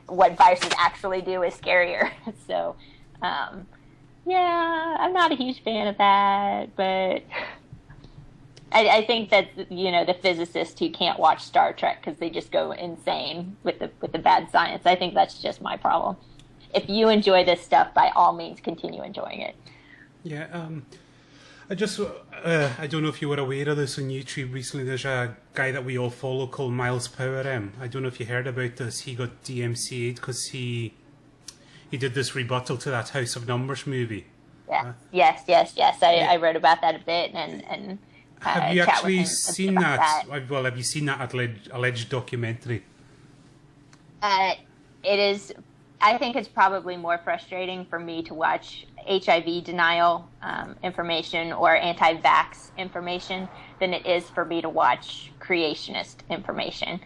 what viruses actually do is scarier. So, yeah, I'm not a huge fan of that, but I think that the physicists who can't watch Star Trek because they just go insane with the bad science. I think that's just my problem. If you enjoy this stuff, by all means, continue enjoying it. Yeah, I don't know if you were aware of this on YouTube recently. There's a guy that we all follow called Miles Power M. I don't know if you heard about this. He got DMCA'd because he did this rebuttal to that House of Numbers movie. Yeah. Yes. I wrote about that a bit and have you actually seen that? that? Well, have you seen that alleged documentary? It is. I think it's probably more frustrating for me to watch HIV denial information or anti-vax information than it is for me to watch creationist information.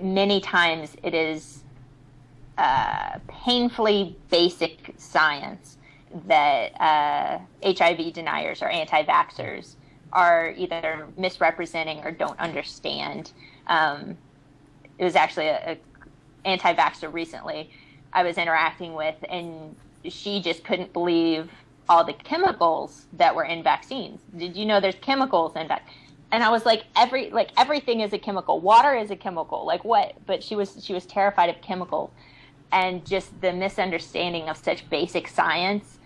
Many times it is painfully basic science that HIV deniers or anti-vaxxers are either misrepresenting or don't understand. It was actually a anti-vaxxer recently I was interacting with, and she just couldn't believe all the chemicals that were in vaccines. Did you know there's chemicals in vaccines? And I was like, everything is a chemical. Water is a chemical. Like what? But she was terrified of chemicals, and just the misunderstanding of such basic science.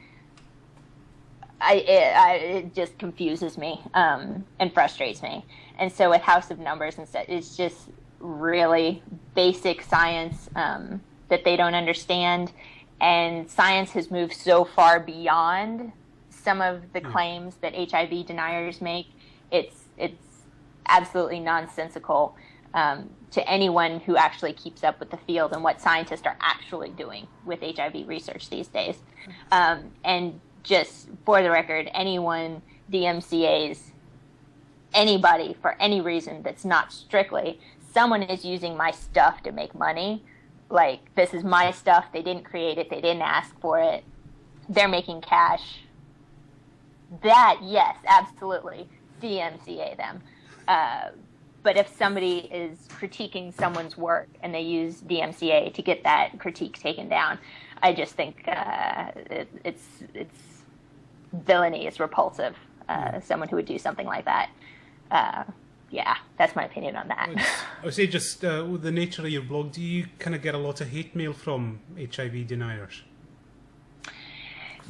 It just confuses me and frustrates me. And so with House of Numbers and stuff, it's just really basic science that they don't understand. And science has moved so far beyond some of the claims that HIV deniers make. It's absolutely nonsensical to anyone who actually keeps up with the field and what scientists are actually doing with HIV research these days. And just for the record, anyone DMCAs anybody for any reason that's not strictly someone is using my stuff to make money. Like, this is my stuff. They didn't create it. They didn't ask for it. They're making cash. That, yes, absolutely, DMCA them. But if somebody is critiquing someone's work and they use DMCA to get that critique taken down, I just think it's villainy. It's repulsive. Someone who would do something like that. Yeah, that's my opinion on that. I would say just with the nature of your blog, do you kind of get a lot of hate mail from HIV deniers?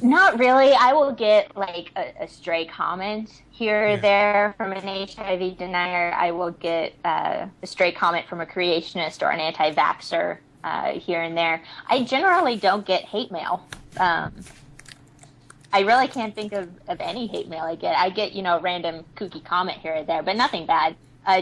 Not really. I will get like a stray comment here or there from an HIV denier. I will get a stray comment from a creationist or an anti-vaxxer here and there. I generally don't get hate mail. I really can't think of any hate mail I get. I get, a random kooky comment here or there, but nothing bad.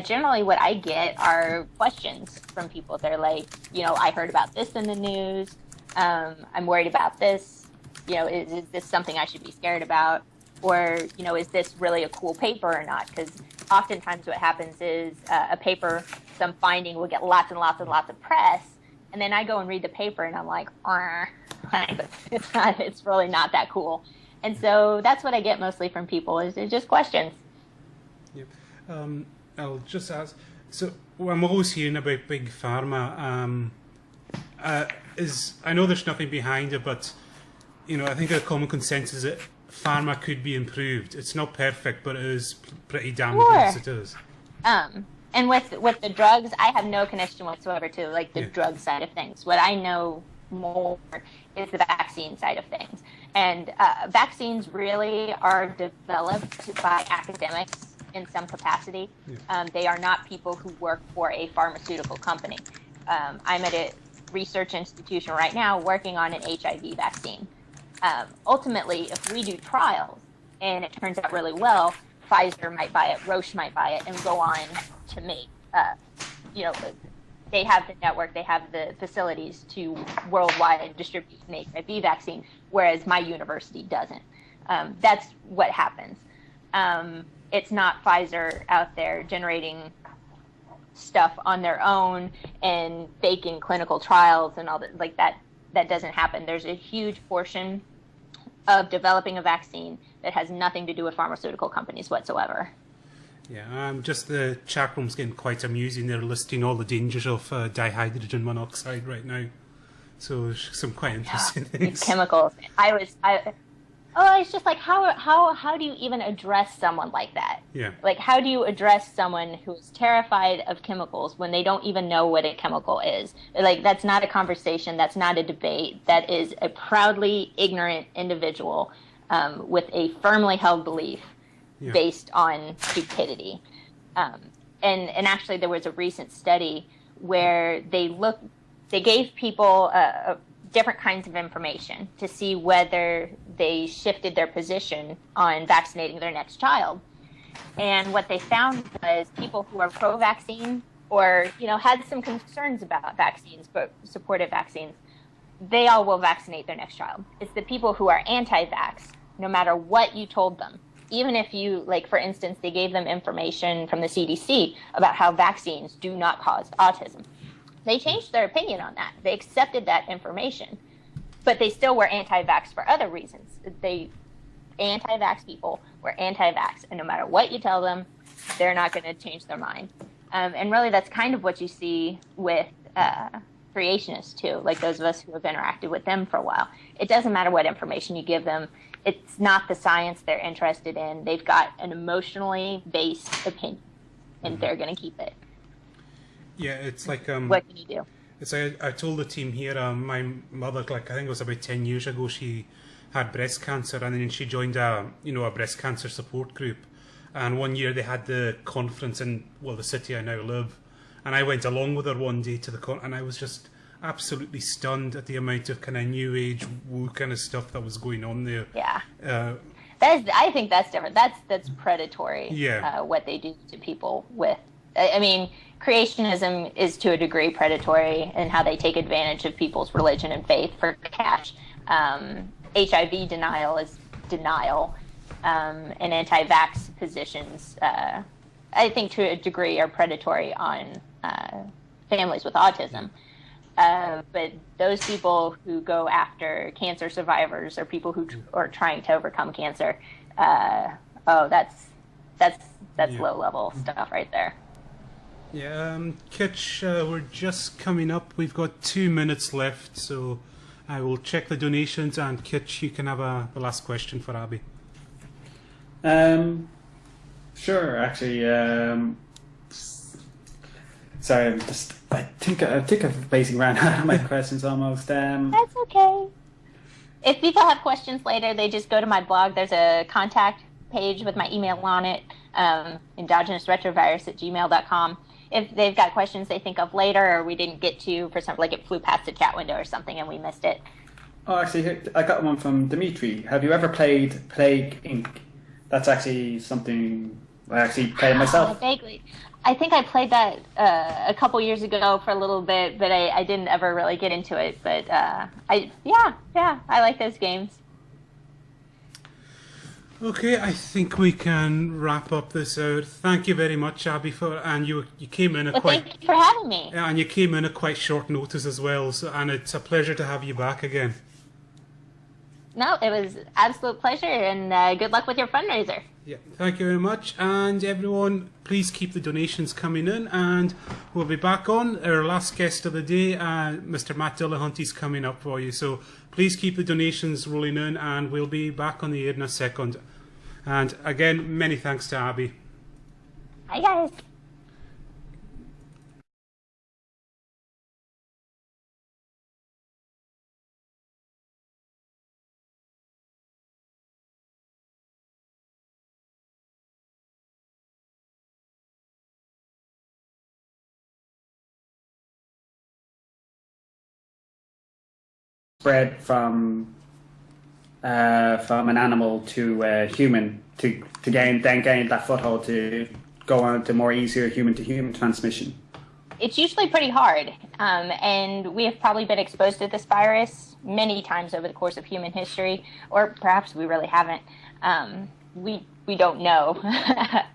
Generally what I get are questions from people. They're like, I heard about this in the news. I'm worried about this. Is this something I should be scared about? Or, is this really a cool paper or not? Because oftentimes what happens is a paper, some finding will get lots and lots and lots of press. And then I go and read the paper and I'm like, it's really not that cool. And so that's what I get mostly from people is just questions. Yep. I'll just ask, so I'm always hearing about Big Pharma. I know there's nothing behind it, but I think a common consensus that pharma could be improved. It's not perfect, but it is pretty damn good as it is. And with the drugs, I have no connection whatsoever to the drug side of things. What I know more is the vaccine side of things. And vaccines really are developed by academics in some capacity. They are not people who work for a pharmaceutical company. I'm at a research institution right now working on an HIV vaccine. Ultimately, if we do trials and it turns out really well, Pfizer might buy it, Roche might buy it, and go on to make, they have the network, they have the facilities to worldwide distribute an HIV vaccine, whereas my university doesn't. That's what happens. It's not Pfizer out there generating stuff on their own and faking clinical trials and all that. Like that doesn't happen. There's a huge portion of developing a vaccine that has nothing to do with pharmaceutical companies whatsoever. Yeah, just the chat room's getting quite amusing. They're listing all the dangers of dihydrogen monoxide right now. So some quite interesting things. Chemicals. It's just like how do you even address someone like that? Yeah. Like, how do you address someone who's terrified of chemicals when they don't even know what a chemical is? Like, that's not a conversation. That's not a debate. That is a proudly ignorant individual with a firmly held belief based on stupidity. And actually, there was a recent study where they gave people different kinds of information to see whether they shifted their position on vaccinating their next child. And what they found was people who are pro-vaccine or had some concerns about vaccines but supported vaccines, they all will vaccinate their next child. It's the people who are anti-vax, no matter what you told them. Even if you, like, for instance, they gave them information from the CDC about how vaccines do not cause autism. They changed their opinion on that. They accepted that information, but they still were anti-vax for other reasons. Anti-vax people were anti-vax, and no matter what you tell them, they're not going to change their mind. And really, that's kind of what you see with creationists, too, like those of us who have interacted with them for a while. It doesn't matter what information you give them. It's not the science they're interested in. They've got an emotionally based opinion, and they're going to keep it. Yeah, it's like... what can you do? It's like I told the team here, my mother, like I think it was about 10 years ago, she had breast cancer, and then she joined a breast cancer support group. And one year they had the conference in, the city I now live. And I went along with her one day to the and I was just absolutely stunned at the amount of kind of new age woo kind of stuff that was going on there. Yeah. I think that's different. That's predatory. Yeah. What they do to people with, I mean, creationism is to a degree predatory in how they take advantage of people's religion and faith for cash. HIV denial is denial. And anti-vax positions, I think to a degree, are predatory on families with autism. But those people who go after cancer survivors or people who are trying to overcome cancer, that's low-level stuff right there. Yeah, Kitch, we're just coming up. We've got 2 minutes left, so I will check the donations, and Kitch, you can have the last question for Abby. Sure. Actually, sorry. I think I've basically ran out of my questions almost. That's okay. If people have questions later, they just go to my blog. There's a contact page with my email on it, endogenousretrovirus@gmail.com. If they've got questions they think of later or we didn't get to for something, like it flew past the chat window or something and we missed it. Oh, actually, I got one from Dimitri. Have you ever played Plague Inc.? That's actually something I actually played myself. Vaguely. I think I played that a couple years ago for a little bit, but I didn't ever really get into it. But I like those games. Okay, I think we can wrap up this out. Thank you very much, Abby, and you came in thank you for having me. And you came in at quite short notice as well. So, and it's a pleasure to have you back again. No, it was absolute pleasure, and good luck with your fundraiser. Yeah, thank you very much, and everyone, please keep the donations coming in, and we'll be back on. Our last guest of the day, Mr. Matt Dillahunty, is coming up for you, so please keep the donations rolling in, and we'll be back on the air in a second. And again, many thanks to Abby. Hi guys. Spread from an animal to a human to gain that foothold to go on to more easier human-to-human transmission. It's usually pretty hard, and we have probably been exposed to this virus many times over the course of human history, or perhaps we really haven't. We don't know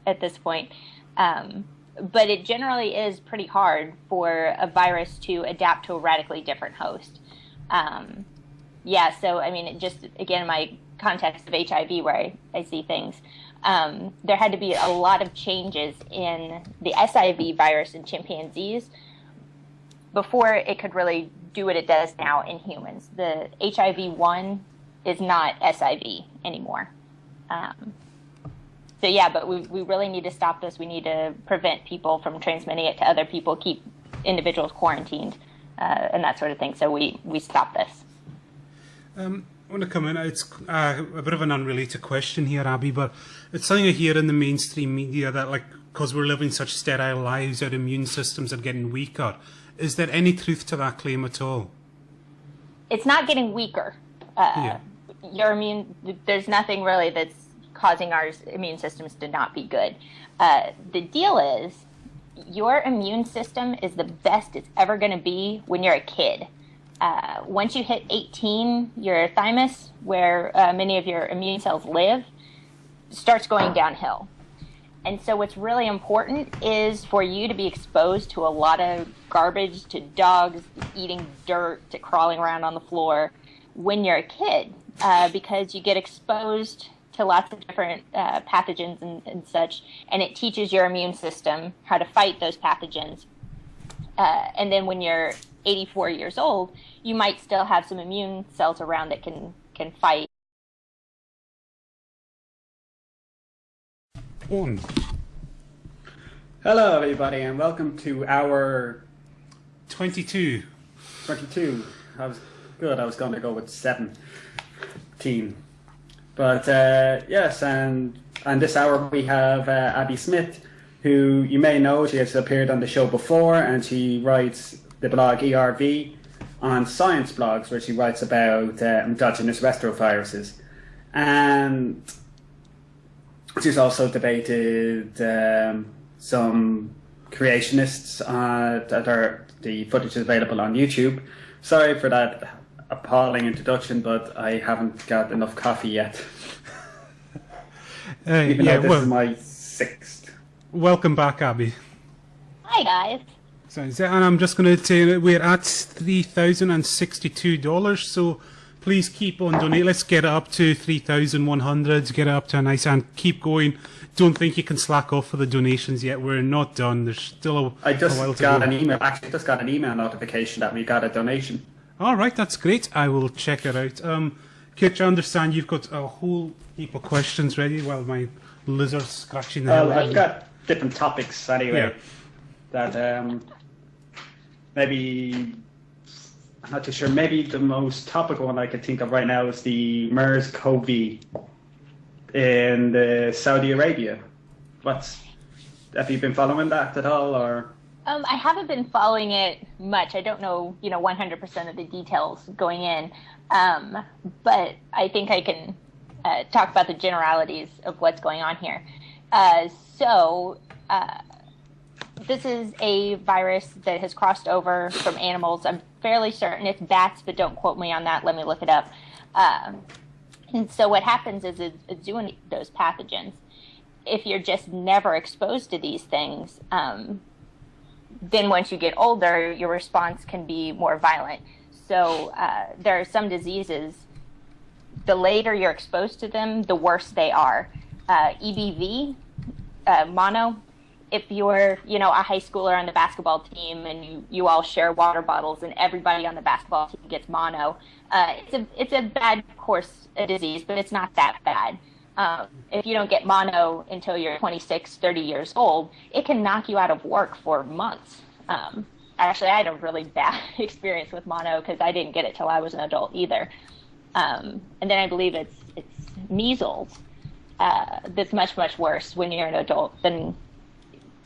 at this point. But it generally is pretty hard for a virus to adapt to a radically different host. So I mean, just again, in my context of HIV, where I see things, there had to be a lot of changes in the SIV virus in chimpanzees before it could really do what it does now in humans. The HIV-1 is not SIV anymore. But we really need to stop this. We need to prevent people from transmitting it to other people, keep individuals quarantined, and that sort of thing. So we stop this. I want to come in. It's a bit of an unrelated question here, Abby, but it's something I hear in the mainstream media that, like, because we're living such sterile lives, our immune systems are getting weaker. Is there any truth to that claim at all? It's not getting weaker. Your immune, there's nothing really that's causing our immune systems to not be good. The deal is your immune system is the best it's ever going to be when you're a kid. Once you hit 18, your thymus, where many of your immune cells live, starts going downhill. And so what's really important is for you to be exposed to a lot of garbage, to dogs eating dirt, to crawling around on the floor when you're a kid, because you get exposed to lots of different pathogens and such, and it teaches your immune system how to fight those pathogens. And then when you're 84 years old, you might still have some immune cells around that can fight. On. Hello, everybody, and welcome to our 22. 22. I was going to go with 17. But yes, and this hour we have Abby Smith, who you may know. She has appeared on the show before, and she writes the blog ERV on science blogs, where she writes about endogenous retroviruses. And she's also debated some creationists that are the footage is available on YouTube. Sorry for that appalling introduction, but I haven't got enough coffee yet. Even though this is my sixth. Welcome back, Abby. Hi, guys. So, and I'm just going to say that we're at $3,062, so please keep on donating. Let's get it up to 3,100, get it up to a nice, and keep going. Don't think you can slack off for the donations yet. We're not done. There's still a while to go. I just got an email notification that we got a donation. All right, that's great. I will check it out. Kitch, I understand you've got a whole heap of questions ready. Well, my lizard's scratching the hell out of I've me. got different topics anyway. Yeah. That maybe, I'm not too sure. Maybe the most topical one I could think of right now is the MERS-CoV in Saudi Arabia. Have you been following that at all, or? I haven't been following it much. I don't know, 100% of the details going in, but I think I can talk about the generalities of what's going on here. This is a virus that has crossed over from animals. I'm fairly certain it's bats, but don't quote me on that. Let me look it up. And so what happens is it's doing those pathogens. If you're just never exposed to these things, then once you get older, your response can be more violent. So there are some diseases, the later you're exposed to them, the worse they are. EBV, mono, if you're, a high schooler on the basketball team and you all share water bottles and everybody on the basketball team gets mono, it's a bad course of disease, but it's not that bad. If you don't get mono until you're 26, 30 years old, it can knock you out of work for months. Actually, I had a really bad experience with mono because I didn't get it till I was an adult either. And then I believe it's measles that's much, much worse when you're an adult than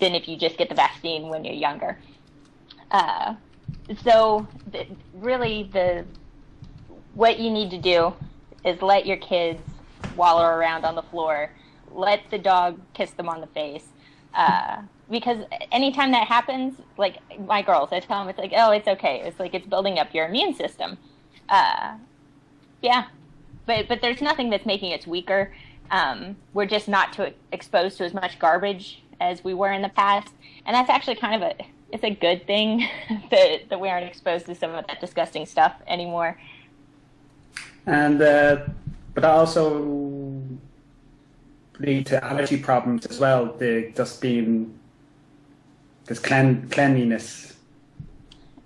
if you just get the vaccine when you're younger. What you need to do is let your kids wallow around on the floor, let the dog kiss them on the face, because anytime that happens, like my girls, I tell them, it's like, oh, it's okay. It's like it's building up your immune system. But there's nothing that's making us weaker. We're just not exposed to as much garbage as we were in the past, and that's actually kind of it's a good thing that we aren't exposed to some of that disgusting stuff anymore. And but also lead to allergy problems as well. This cleanliness.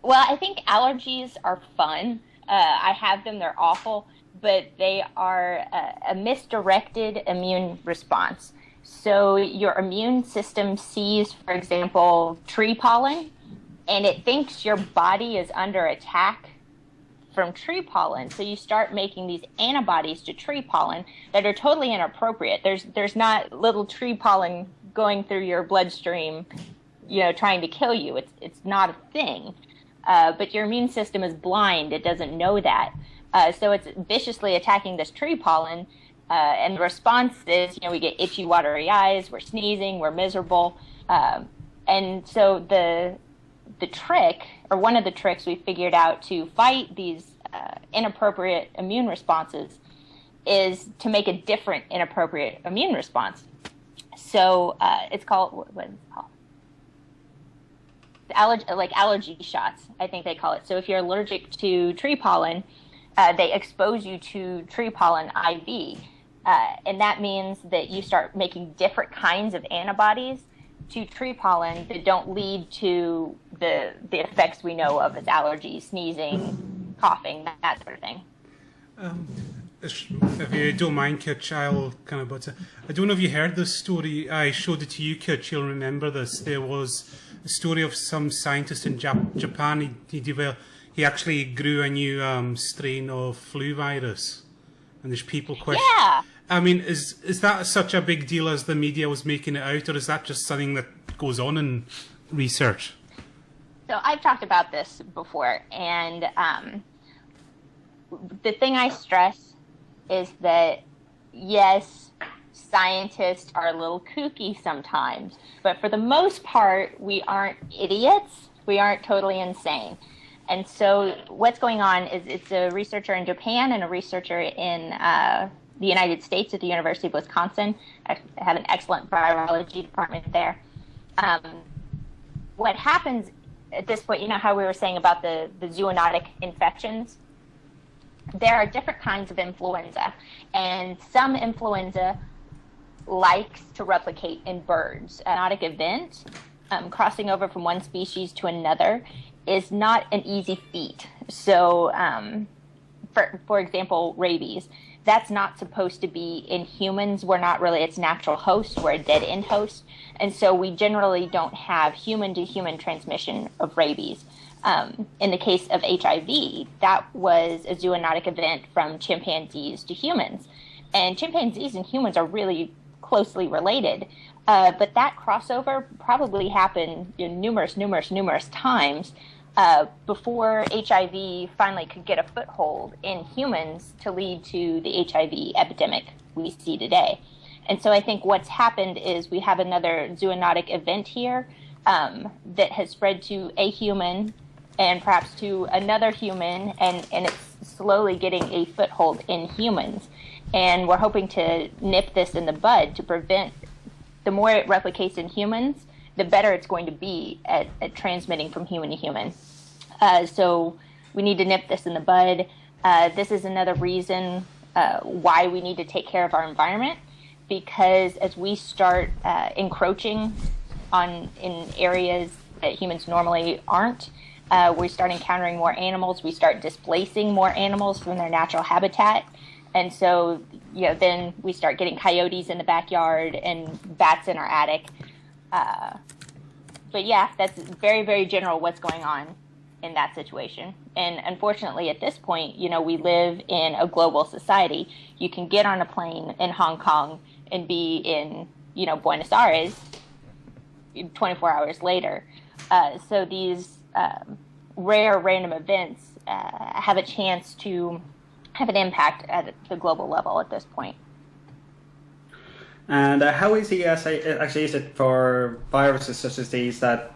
Well, I think allergies are fun. I have them; they're awful, but they are a misdirected immune response. So your immune system sees, for example, tree pollen, and it thinks your body is under attack from tree pollen. So you start making these antibodies to tree pollen that are totally inappropriate. There's not little tree pollen going through your bloodstream, trying to kill you. It's not a thing. But your immune system is blind. It doesn't know that. So it's viciously attacking this tree pollen. And the response is, we get itchy, watery eyes, we're sneezing, we're miserable. And so the trick, or one of the tricks we figured out to fight these inappropriate immune responses, is to make a different inappropriate immune response. So it's called, what is it called? Allergy shots, I think they call it. So if you're allergic to tree pollen, they expose you to tree pollen IV. And that means that you start making different kinds of antibodies to tree pollen that don't lead to the effects we know of as allergies, sneezing, coughing, that sort of thing. If you don't mind, Kitch, I'll kind of butt in. I don't know if you heard this story. I showed it to you, Kitch. You'll remember this. There was a story of some scientist in Japan. He actually grew a new strain of flu virus, and there's people questioning. Yeah. I mean, is that such a big deal as the media was making it out, or is that just something that goes on in research? So I've talked about this before, and the thing I stress is that, yes, scientists are a little kooky sometimes, but for the most part, we aren't idiots. We aren't totally insane. And so what's going on is it's a researcher in Japan and a researcher in the United States at the University of Wisconsin. I have an excellent virology department there. What happens at this point, you know how we were saying about the zoonotic infections? There are different kinds of influenza, and some influenza likes to replicate in birds. A zoonotic event, crossing over from one species to another, is not an easy feat. So, for example, rabies, that's not supposed to be in humans. We're not really its natural host. We're a dead-end host. And so we generally don't have human-to-human transmission of rabies. In the case of HIV, that was a zoonotic event from chimpanzees to humans. And chimpanzees and humans are really closely related. But that crossover probably happened numerous times before HIV finally could get a foothold in humans to lead to the HIV epidemic we see today. And so I think what's happened is we have another zoonotic event here that has spread to a human and perhaps to another human, and it's slowly getting a foothold in humans. And we're hoping to nip this in the bud to prevent, the more it replicates in humans, the better it's going to be at transmitting from human to human. So we need to nip this in the bud. This is another reason why we need to take care of our environment, because as we start encroaching in areas that humans normally aren't, we start encountering more animals. We start displacing more animals from their natural habitat. And so, then we start getting coyotes in the backyard and bats in our attic. But yeah, that's very, very general what's going on in that situation. And unfortunately, at this point, we live in a global society. You can get on a plane in Hong Kong and be in, Buenos Aires 24 hours later. So these rare random events have a chance to have an impact at the global level at this point. And how easy actually is it for viruses such as these that